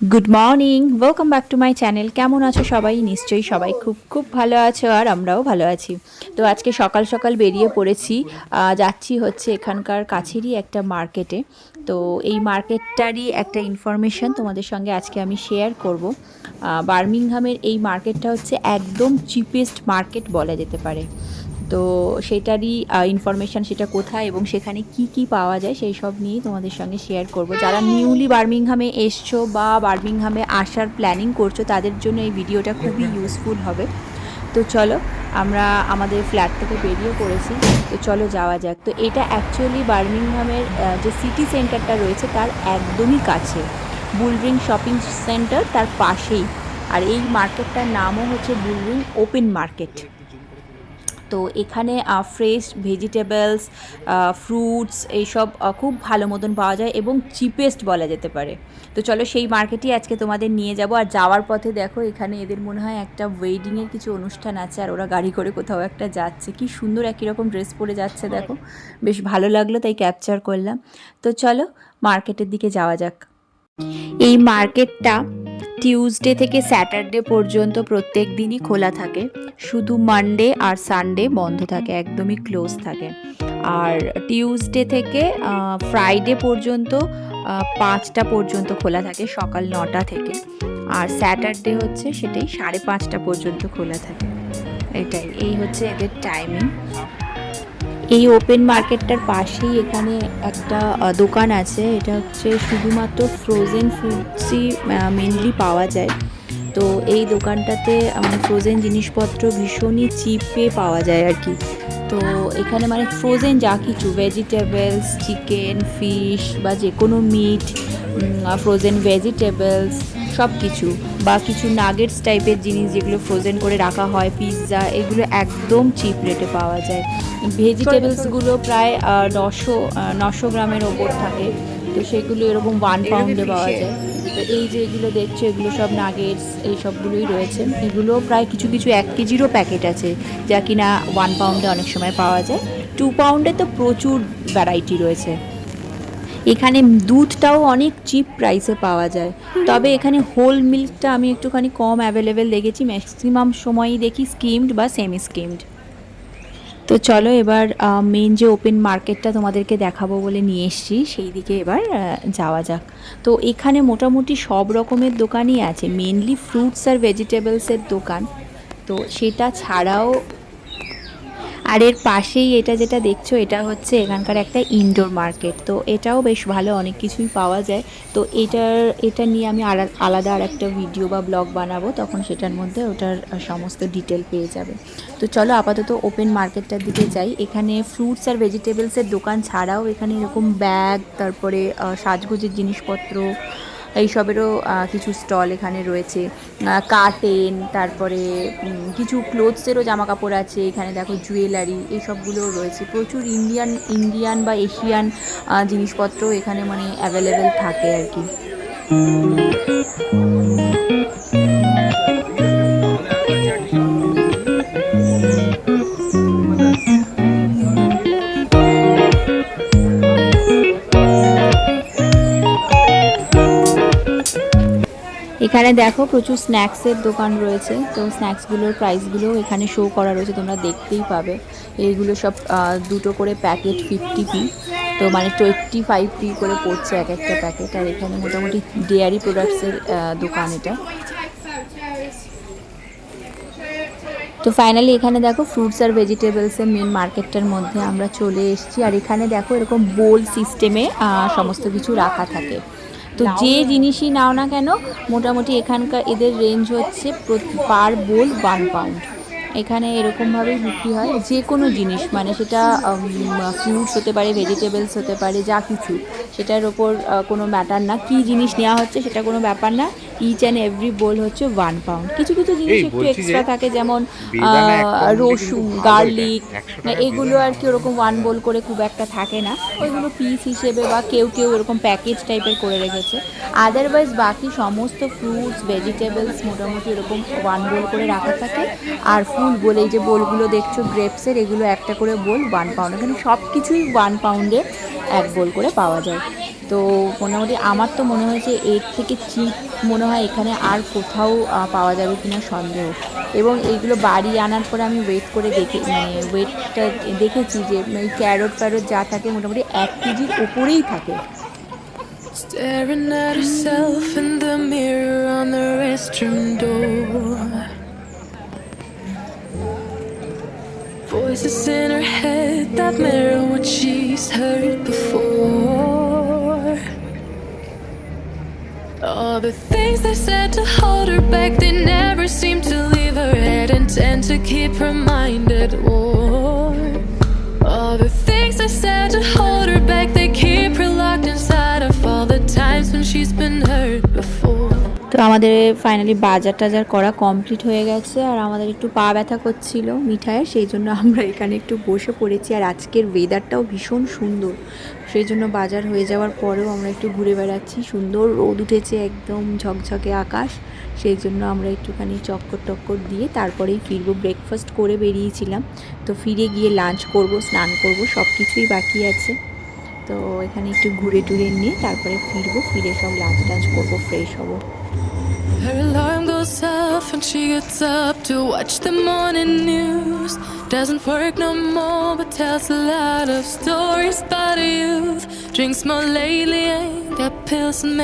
Good morning, welcome back to my channel. কেমন আছো সবাই? নিশ্চয়ই সবাই খুব খুব ভালো আছো, আর আমরাও ভালো আছি। তো আজকে সকাল সকাল বেরিয়ে পড়েছি, যাচ্ছি হচ্ছে এখানকার কাছেরই একটা মার্কেটে। তো এই মার্কেটটারই একটা ইনফরমেশন তোমাদের সঙ্গে আজকে আমি শেয়ার করব। বার্মিংহামের এই মার্কেটটা হচ্ছে একদম চিপেস্ট মার্কেট বলা যেতে পারে। তো সেটারই ইনফরমেশান, সেটা কোথায় এবং সেখানে কি কি পাওয়া যায় সেই সব নিয়েই তোমাদের সঙ্গে শেয়ার করব। যারা নিউলি বার্মিংহামে এসছো বা বার্মিংহামে আসার প্ল্যানিং করছো তাদের জন্য এই ভিডিওটা খুবই ইউজফুল হবে। তো চলো, আমরা আমাদের ফ্ল্যাট থেকে বেরিয়ে পড়েছি। তো চলো যাওয়া যাক। তো এটা অ্যাকচুয়ালি বার্মিংহামের যে সিটি সেন্টারটা রয়েছে তার একদমই কাছে, বুলরিং শপিং সেন্টার তার পাশেই। আর এই মার্কেটটার নামও হচ্ছে বুলরিং ওপেন মার্কেট। তো এখানে ফ্রেশ ভেজিটেবলস, ফ্রুটস এইসব খুব ভালো মতন পাওয়া যায় এবং চিপেস্ট বলা যেতে পারে। তো চলো সেই মার্কেটই আজকে তোমাদের নিয়ে যাব। আর যাওয়ার পথে দেখো এখানে এদের মনে হয় একটা ওয়েডিংয়ের কিছু অনুষ্ঠান আছে, আর ওরা গাড়ি করে কোথাও একটা যাচ্ছে। কি সুন্দর একই রকম ড্রেস পরে যাচ্ছে দেখো, বেশ ভালো লাগলো তাই ক্যাপচার করলাম। তো চলো মার্কেটের দিকে যাওয়া যাক। এই মার্কেটটা টিউসডে থেকে স্যাটারডে পর্যন্ত প্রত্যেক দিনই খোলা থাকে, শুধু মানডে আর সানডে বন্ধ থাকে, একদমই ক্লোজ থাকে। আর টিউসডে থেকে ফ্রাইডে পর্যন্ত 5টা পর্যন্ত খোলা থাকে, সকাল 9টা থেকে। আর স্যাটারডে হচ্ছে সেটাই 5:30 পর্যন্ত খোলা থাকে। এই হচ্ছে এদের টাইমিং। এই ওপেন মার্কেটটার পাশেই এখানে একটা দোকান আছে, এটা হচ্ছে শুধুমাত্র ফ্রোজেন ফুডসই মেনলি পাওয়া যায়। তো এই দোকানটাতে মানে ফ্রোজেন জিনিসপত্র ভীষণই চিপে পাওয়া যায় আর কি। তো এখানে মানে ফ্রোজেন যা কিছু ভেজিটেবলস, চিকেন, ফিশ বা যে কোনো মিট, ফ্রোজেন ভেজিটেবলস সব কিছু, বা কিছু নাগেটস টাইপের জিনিস যেগুলো ফ্রোজেন করে রাখা হয়, পিৎজা, এগুলো একদম চিপ রেটে পাওয়া যায়। ভেজিটেবলসগুলো প্রায় 900 গ্রামের ওপর থাকে। তো সেগুলো এরকম 1 পাউন্ডে পাওয়া যায়। তো এই যে এগুলো দেখছো এগুলো সব নাগেটস, এই সবগুলোই রয়েছে। এগুলো প্রায় কিছু কিছু 1 কেজিরও প্যাকেট আছে, যা কিনা 1 পাউন্ডে অনেক সময় পাওয়া যায়। 2 পাউন্ডে তো প্রচুর ভ্যারাইটি রয়েছে। এখানে দুধটাও অনেক চিপ প্রাইসে পাওয়া যায়। তবে এখানে হোল মিল্কটা আমি একটুখানি কম অ্যাভেলেবেল দেখেছি, ম্যাক্সিমাম সময়ই দেখি স্কিমড বা সেমি স্কিমড। তো চলো এবার মেন যে ওপেন মার্কেটটা তোমাদেরকে দেখাবো বলে নিয়ে এসেছি সেই দিকে এবার যাওয়া যাক। তো এখানে মোটামুটি সব রকমের দোকানই আছে, মেনলি ফ্রুটস আর ভেজিটেবলসের দোকান। তো সেটা ছাড়াও আর এর পাশেই এটা যেটা দেখছো এটা হচ্ছে এখানকার একটা ইনডোর মার্কেট। তো এটাও বেশ ভালো, অনেক কিছুই পাওয়া যায়। তো এটা নিয়ে আমি আলাদা আর একটা ভিডিও বা ব্লগ বানাবো, তখন সেটার মধ্যে ওটার সমস্ত ডিটেল পেয়ে যাবে। তো চলো আপাতত ওপেন মার্কেটটার দিকে যাই। এখানে ফ্রুটস আর ভেজিটেবলসের দোকান ছাড়াও এখানে এরকম ব্যাগ, তারপরে সাজগোজের জিনিসপত্র এইসবেরও কিছু স্টল এখানে রয়েছে। কার্টেন, তারপরে কিছু ক্লোথসেরও জামা কাপড় আছে এখানে, দেখো জুয়েলারি এইসবগুলোও রয়েছে। প্রচুর ইন্ডিয়ান বা এশিয়ান জিনিসপত্র এখানে মানে অ্যাভেলেবেল থাকে আর কি। এখানে দেখো প্রচুর স্ন্যাক্সের দোকান রয়েছে। তো স্ন্যাক্সগুলোর প্রাইসগুলোও এখানে শো করা রয়েছে, তোমরা দেখতেই পাবে। এইগুলো সব দুটো করে প্যাকেট 50p, তো মানে 25p করে পড়ছে এক একটা প্যাকেট। আর এখানে মোটামুটি ডেয়ারি প্রোডাক্টসের দোকান এটা। তো ফাইনালি এখানে দেখো ফ্রুটস আর ভেজিটেবলসের মেন মার্কেটটার মধ্যে আমরা চলে এসেছি। আর এখানে দেখো এরকম বোল সিস্টেমে সমস্ত কিছু রাখা থাকে। তো যে জিনিসই নাও না কেন মোটামুটি এখানকার এদের রেঞ্জ হচ্ছে পার বোল 1 পাউন্ড। এখানে এরকমভাবেই বিক্রি হয় যে কোনো জিনিস, মানে সেটা ফ্রুটস হতে পারে, ভেজিটেবলস হতে পারে, যা কিছু, সেটার ওপর কোনো ম্যাটার না, কী জিনিস নেওয়া হচ্ছে সেটা কোনো ব্যাপার না। ইচ অ্যান্ড এভরি বোল হচ্ছে 1 পাউন্ড। কিছু কিছু জিনিস একটু এক্সট্রা থাকে, যেমন রসুন, গার্লিক, এগুলো আর কি ওরকম 1 বোল করে খুব একটা থাকে না, ওইগুলো পিস হিসেবে বা কেউ কেউ এরকম প্যাকেজ টাইপের করে রেখেছে। আদারওয়াইজ বাকি সমস্ত ফ্রুটস ভেজিটেবলস মোটামুটি এরকম 1 বোল করে রাখা থাকে। আর ফুল বোল, এই যে বোলগুলো দেখছো গ্রেপসের, এগুলো একটা করে বোল 1 পাউন্ড। এখানে সব কিছুই 1 পাউন্ডে 1 বোল করে পাওয়া যায়। তো মোটামুটি আমার তো মনে হয়েছে এর থেকে চিপ মনে হয় এখানে আর কোথাও পাওয়া যাবে কিনা সন্দেহ। এবং এইগুলো বাড়ি আনার পরে আমি ওয়েট করে ওয়েটটা দেখেছি যে এই ক্যারট ফ্যারট যা থাকে মোটামুটি 1 কেজির ওপরেই থাকে। Staring at herself in the mirror on the restroom door. Voices in her head that mirror what she's heard before. All the things they said to hold her back, they never seem to leave her head and tend to keep her mind at war. All the things they said to hold her back, they keep her locked inside of all the times when she's been hurt before. তো আমাদের finally বাজার টাজার করা complete হয়ে গেছে, আর আমাদের একটু পা ব্যথা করছিল মিঠাইয়ের, সেই জন্য আমরা এখানে একটু বসে পড়েছি। আর আজকের ওয়েদারটাও ভীষণ সুন্দর, সেই জন্য বাজার হয়ে যাওয়ার পরেও আমরা একটু ঘুরে বেড়াচ্ছি। সুন্দর রোদ উঠেছে, একদম ঝকঝকে আকাশ, সেই জন্য আমরা একটুখানি চক্কর টক্কর দিয়ে তারপরেই ফিরবো। ব্রেকফাস্ট করে বেরিয়েছিলাম, তো ফিরে গিয়ে লাঞ্চ করব, স্নান করব, সব কিছুই বাকি আছে। তো এখানে একটু ঘুরে টুরে নিয়ে তারপরে ফিরবো, ফিরে সব লাঞ্চ টাঞ্চ করবো, ফ্রেশ হবো। Her alarm goes off and she gets up to watch the morning news. Doesn't work no more but tells a lot of stories about her youth. Drinks more lately, ain't got pills and